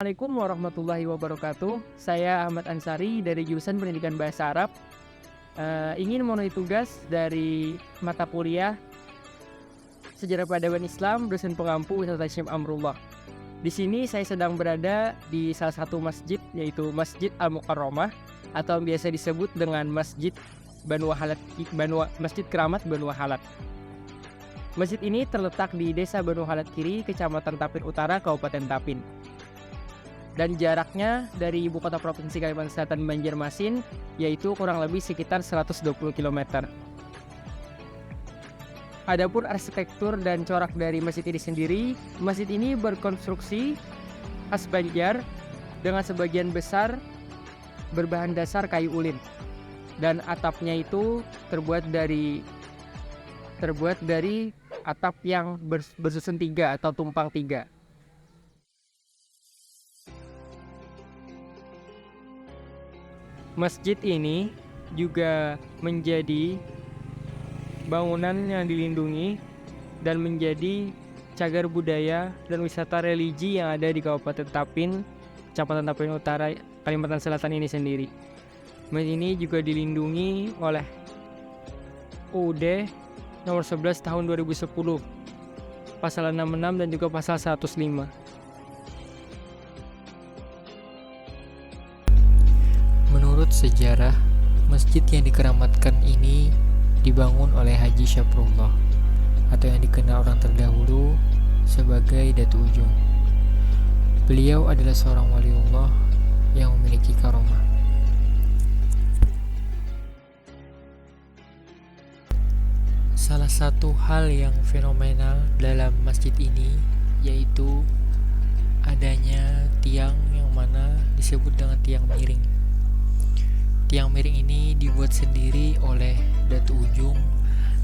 Assalamualaikum warahmatullahi wabarakatuh. Saya Ahmad Ansari dari jurusan Pendidikan Bahasa Arab. Ingin memenuhi tugas dari mata kuliah Sejarah Peradaban Islam, dosen pengampu Ustaz Hashim Amrullah. Di sini saya sedang berada di salah satu masjid, yaitu Masjid Al-Mukarramah atau biasa disebut dengan Masjid Masjid Keramat Banu Wahalat. Masjid ini terletak di Desa Banu Wahalat Kiri, Kecamatan Tapin Utara, Kabupaten Tapin. Dan jaraknya dari ibu kota provinsi Kalimantan Selatan Banjarmasin yaitu kurang lebih sekitar 120 km. Adapun arsitektur dan corak dari masjid ini sendiri, masjid ini berkonstruksi khas Banjar dengan sebagian besar berbahan dasar kayu ulin dan atapnya itu terbuat dari atap yang bersusun tiga atau tumpang tiga. Masjid ini juga menjadi bangunan yang dilindungi dan menjadi cagar budaya dan wisata religi yang ada di Kabupaten Tapin, Kecamatan Tapin Utara, Kalimantan Selatan ini sendiri. Masjid ini juga dilindungi oleh UUD nomor 11 tahun 2010, pasal 66 dan juga pasal 105. Menurut sejarah, masjid yang dikeramatkan ini dibangun oleh Haji Syaprullah atau yang dikenal orang terdahulu sebagai Datu Ujung. Beliau adalah seorang waliullah yang memiliki karomah. Salah satu hal yang fenomenal dalam masjid ini yaitu adanya tiang yang mana disebut dengan tiang miring. Tiang miring ini dibuat sendiri oleh Datu Ujung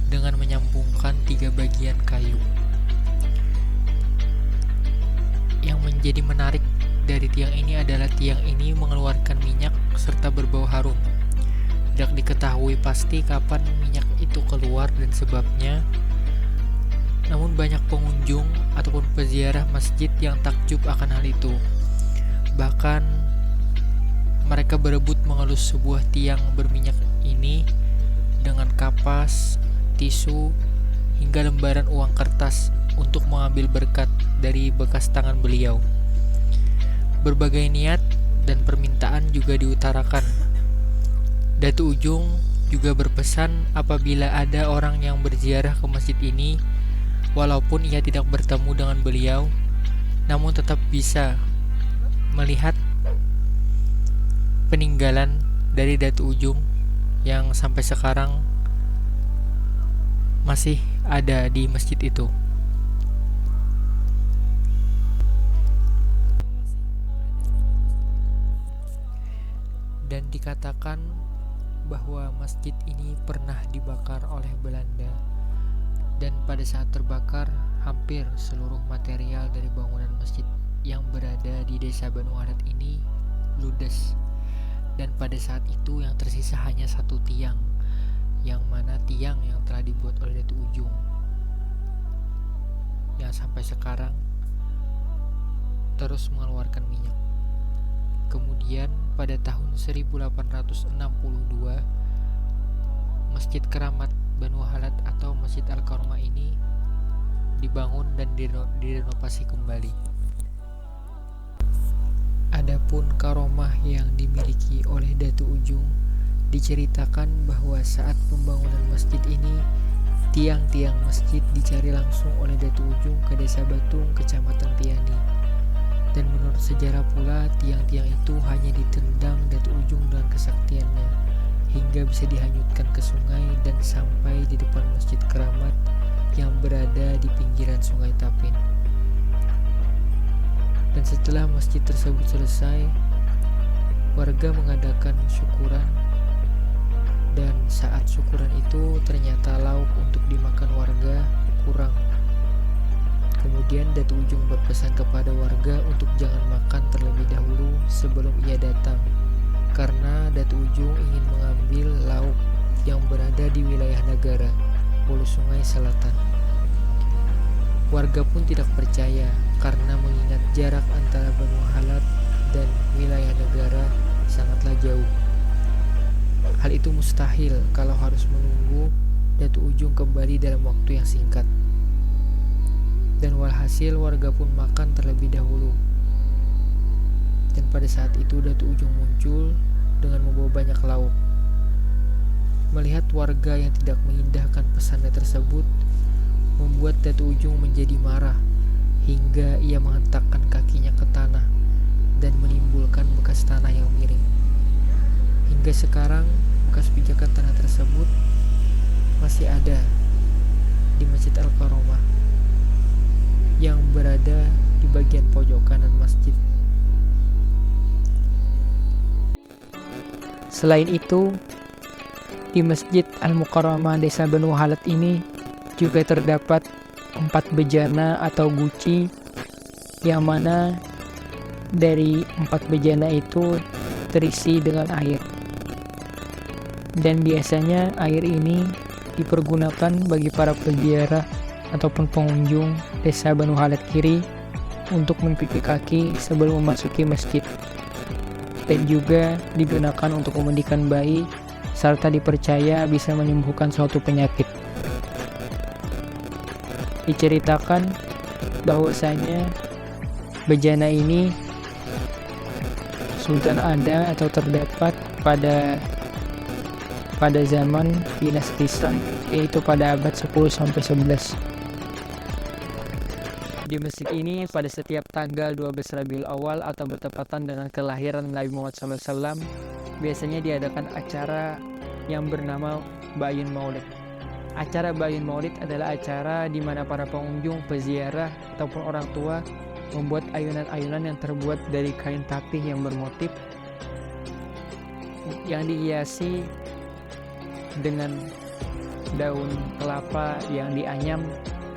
dengan menyambungkan 3 bagian kayu. Yang menjadi menarik dari tiang ini adalah tiang ini mengeluarkan minyak serta berbau harum. Tidak diketahui pasti kapan minyak itu keluar dan sebabnya. Namun banyak pengunjung ataupun peziarah masjid yang takjub akan hal itu. Bahkan mereka berebut mengelus sebuah tiang berminyak ini dengan kapas, tisu, hingga lembaran uang kertas untuk mengambil berkat dari bekas tangan beliau. Berbagai niat dan permintaan juga diutarakan. Datu Ujung juga berpesan apabila ada orang yang berziarah ke masjid ini, walaupun ia tidak bertemu dengan beliau, namun tetap bisa melihat peninggalan dari Datu Ujung yang sampai sekarang masih ada di masjid itu. Dan dikatakan bahwa masjid ini pernah dibakar oleh Belanda, dan pada saat terbakar hampir seluruh material dari bangunan masjid yang berada di Desa Banu Wahalat ini ludes. Dan pada saat itu yang tersisa hanya satu tiang, yang mana tiang yang telah dibuat oleh Datu Ujung, yang sampai sekarang terus mengeluarkan minyak. Kemudian pada tahun 1862 Masjid Keramat Banu Wahalat atau Masjid Al-Karomah ini dibangun dan direnovasi kembali. Adapun karomah yang dimiliki oleh Datu Ujung, diceritakan bahwa saat pembangunan masjid ini, tiang-tiang masjid dicari langsung oleh Datu Ujung ke Desa Batung, Kecamatan Tiani. Dan menurut sejarah pula, tiang-tiang itu hanya ditendang Datu Ujung dengan kesaktiannya, hingga bisa dihanyutkan ke sungai dan sampai di depan Masjid Keramat yang berada di pinggiran Sungai Tapin. Dan setelah masjid tersebut selesai, warga mengadakan syukuran, dan saat syukuran itu ternyata lauk untuk dimakan warga kurang. Kemudian Datu Ujung berpesan kepada warga untuk jangan makan terlebih dahulu sebelum ia datang, karena Datu Ujung ingin mengambil lauk yang berada di wilayah negara Hulu Sungai Selatan. Warga pun tidak percaya karena mengingat jarak antara Banu Wahalat itu mustahil kalau harus menunggu Datu Ujung kembali dalam waktu yang singkat. Dan walhasil warga pun makan terlebih dahulu. Dan pada saat itu Datu Ujung muncul dengan membawa banyak lauk. Melihat warga yang tidak mengindahkan pesannya tersebut membuat Datu Ujung menjadi marah hingga ia menghentakkan kakinya ke tanah dan menimbulkan bekas tanah yang miring. Hingga sekarang bekas pijakan tanah tersebut masih ada di Masjid Al-Karomah yang berada di bagian pojok kanan masjid. Selain itu, di Masjid Al-Mukarramah Desa Banu Halat ini juga terdapat 4 bejana atau guci, yang mana dari 4 bejana itu terisi dengan air. Dan biasanya air ini dipergunakan bagi para peziarah ataupun pengunjung Desa Banu Halat Kiri untuk mencuci kaki sebelum memasuki masjid. Dan juga digunakan untuk memandikan bayi serta dipercaya bisa menyembuhkan suatu penyakit. Diceritakan bahwasanya bejana ini sudah ada atau terdapat pada zaman dinasti Song, yaitu pada abad 10 sampai 11. Di masjid ini pada setiap tanggal 12 Rabiul Awal atau bertepatan dengan kelahiran Nabi Muhammad SAW, biasanya diadakan acara yang bernama Ba'yun Maulid. Acara Ba'yun Maulid adalah acara di mana para pengunjung, peziarah ataupun orang tua membuat ayunan-ayunan yang terbuat dari kain tapih yang bermotif yang dihiasi dengan daun kelapa yang dianyam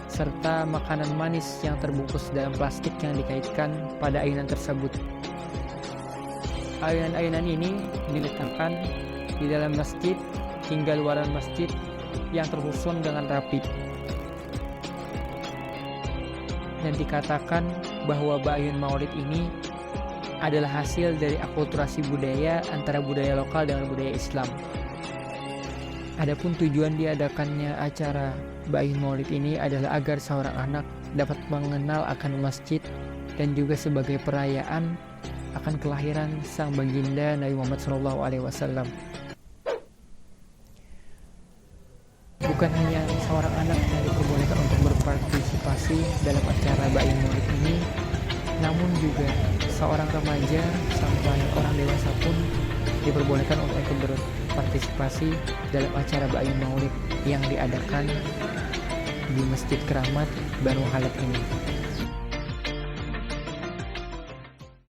serta makanan manis yang terbungkus dalam plastik yang dikaitkan pada ayunan tersebut. Ayunan-ayunan ini diletakkan di dalam masjid hingga luaran masjid yang tersusun dengan rapi. Dan dikatakan bahwa Ba'yun Maulid ini adalah hasil dari akulturasi budaya antara budaya lokal dengan budaya Islam. Adapun tujuan diadakannya acara Ba'yun Maulid ini adalah agar seorang anak dapat mengenal akan masjid dan juga sebagai perayaan akan kelahiran sang baginda Nabi Muhammad SAW. Bukan hanya seorang anak yang diperbolehkan untuk berpartisipasi dalam acara Ba'yun Maulid ini, namun juga seorang remaja sampai orang dewasa pun diperbolehkan untuk ikut berpartisipasi dalam acara Ba'yun Maulid yang diadakan di Masjid Keramat Banu Halat ini.